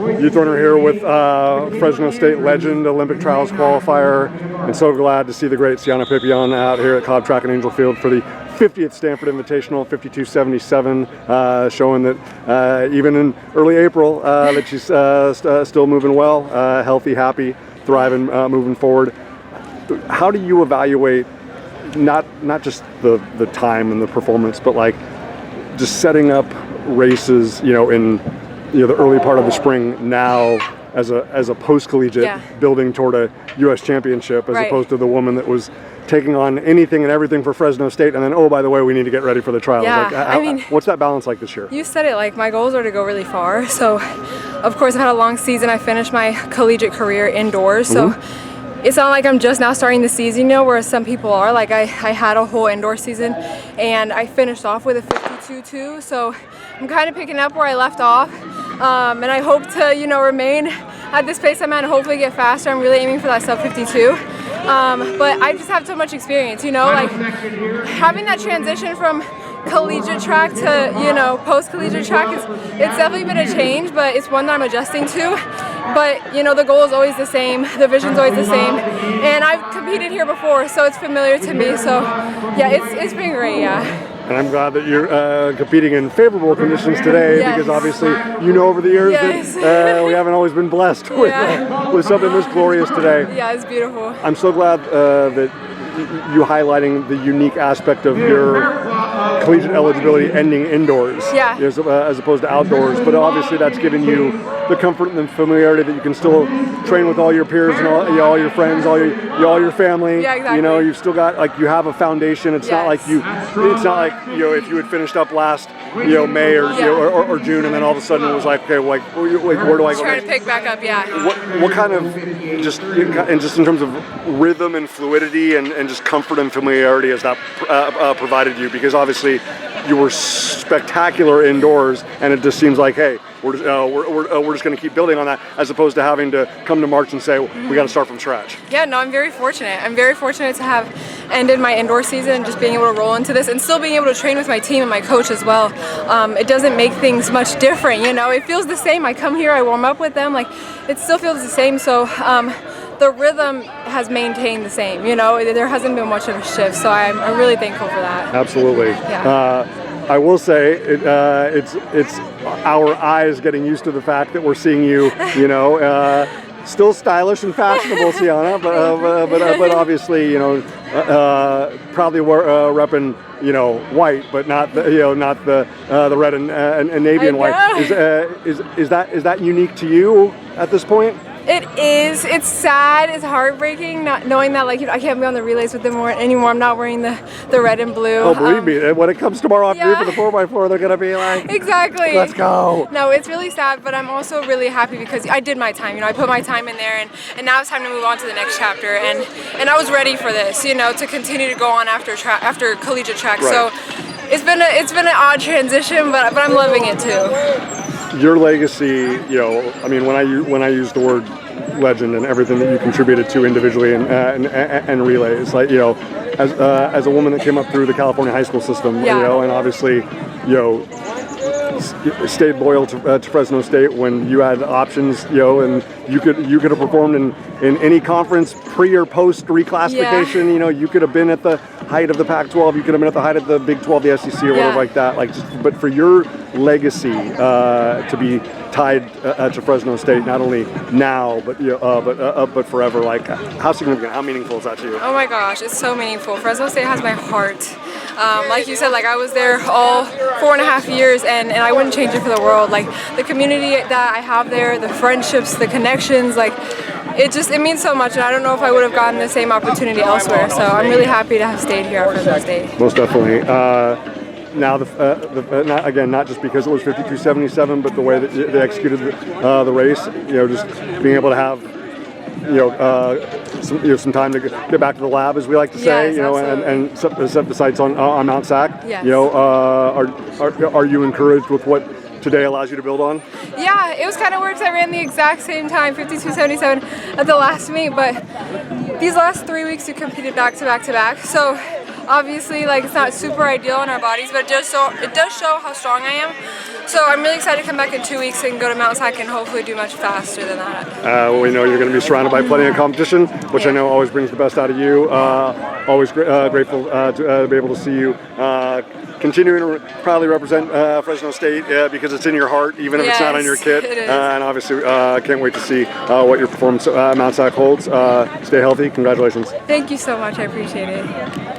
youth runner here with Fresno State legend, Olympic trials qualifier, and so glad to see the great Ceonna Pipion out here at Cobb Track and Angell Field for the 50th Stanford Invitational, 52.77, showing that even in early April that she's still moving well, healthy, happy, thriving, moving forward. How do you evaluate not just the time and the performance, but like just setting up races, in the early part of the spring now as a post-collegiate, building toward a U.S. championship, as opposed to the woman that was taking on anything and everything for Fresno State, and then, oh, by the way, we need to get ready for the trials. Yeah, what's that balance like this year? You said it, like, my goals are to go really far. So, of course, I've had a long season. I finished my collegiate career indoors, so it's not like I'm just now starting the season, whereas some people are. Like, I had a whole indoor season, and I finished off with a 52.2, so I'm kind of picking up where I left off, and I hope to, remain at this pace I'm at and hopefully get faster. I'm really aiming for that sub 52. But I just have so much experience, like having that transition from collegiate track to, post-collegiate track, it's definitely been a change, but it's one that I'm adjusting to. But, the goal is always the same, the vision's always the same, and I've competed here before, so it's familiar to me, so yeah, it's been great, And I'm glad that you're competing in favorable conditions today, because obviously, over the years that we haven't always been blessed with something this glorious today. Yeah, it's beautiful. I'm so glad that you highlighting the unique aspect of your collegiate eligibility ending indoors, as opposed to outdoors. But obviously, that's given you the comfort and the familiarity that you can still train with all your peers and all your friends, all your family. Yeah, exactly. You've still got you have a foundation. It's not like if you had finished up last May or June, and then all of a sudden it was like, okay, where do I go? Trying to pick back up, What kind of just in terms of rhythm and fluidity and just comfort and familiarity has that provided you? Because obviously you were spectacular indoors, and it just seems like, hey, we're just going to keep building on that, as opposed to having to come to March and say we got to start from scratch. Yeah, no, I'm very fortunate. I'm very fortunate to have ended my indoor season and just being able to roll into this, and still being able to train with my team and my coach as well. It doesn't make things much different, It feels the same. I come here, I warm up with them, it still feels the same. So the rhythm has maintained the same. There hasn't been much of a shift. So I'm really thankful for that. Absolutely. Yeah. I will say it's our eyes getting used to the fact that we're seeing you, still stylish and fashionable, Ceonna, but obviously, probably repping, white, but not the red and navy and white. Is that unique to you at this point? It is. It's sad. It's heartbreaking not knowing that I can't be on the relays with them anymore. I'm not wearing the red and blue. Oh, believe me, when it comes tomorrow afternoon for the 4x4, they're gonna be like, exactly. Let's go. No, it's really sad, but I'm also really happy because I did my time. I put my time in there, and now it's time to move on to the next chapter. And I was ready for this. To continue to go on after collegiate track. Right. So it's been an odd transition, but I'm loving it too. Your legacy, when I use the word legend and everything that you contributed to individually and relays, as a woman that came up through the California high school system, and obviously, stayed loyal to Fresno State when you had options, and you could have performed in any conference pre or post reclassification. You could have been at the height of the Pac-12, you could have been at the height of the Big 12, the SEC, or whatever like that. But for your legacy to be tied to Fresno State, not only now but forever, how significant, how meaningful is that to you? Oh my gosh, it's so meaningful. Fresno State has my heart. Like you said, I was there all 4.5 years, and I wouldn't change it for the world. The community that I have there, the friendships, the connections, it means so much, and I don't know if I would have gotten the same opportunity elsewhere. So I'm really happy to have stayed here at Fresno State. Most definitely. Now, not just because it was 52.77, but the way that they executed the race, just being able to have some time to get back to the lab, as we like to say, and set the sights on Mount Sac. Yes. Are you encouraged with what today allows you to build on? Yeah, it was kind of weird because I ran the exact same time, 52.77, at the last meet, but these last 3 weeks you competed back to back to back. So Obviously, like it's not super ideal in our bodies, but it does show how strong I am. So I'm really excited to come back in 2 weeks and go to Mount Sac and hopefully do much faster than that. Well, we know you're going to be surrounded by plenty of competition, which I know always brings the best out of you. Always grateful to be able to see you continuing to proudly represent Fresno State because it's in your heart, even if it's not on your kit. It is. And obviously, can't wait to see what your performance at Mount Sac holds. Stay healthy. Congratulations. Thank you so much. I appreciate it.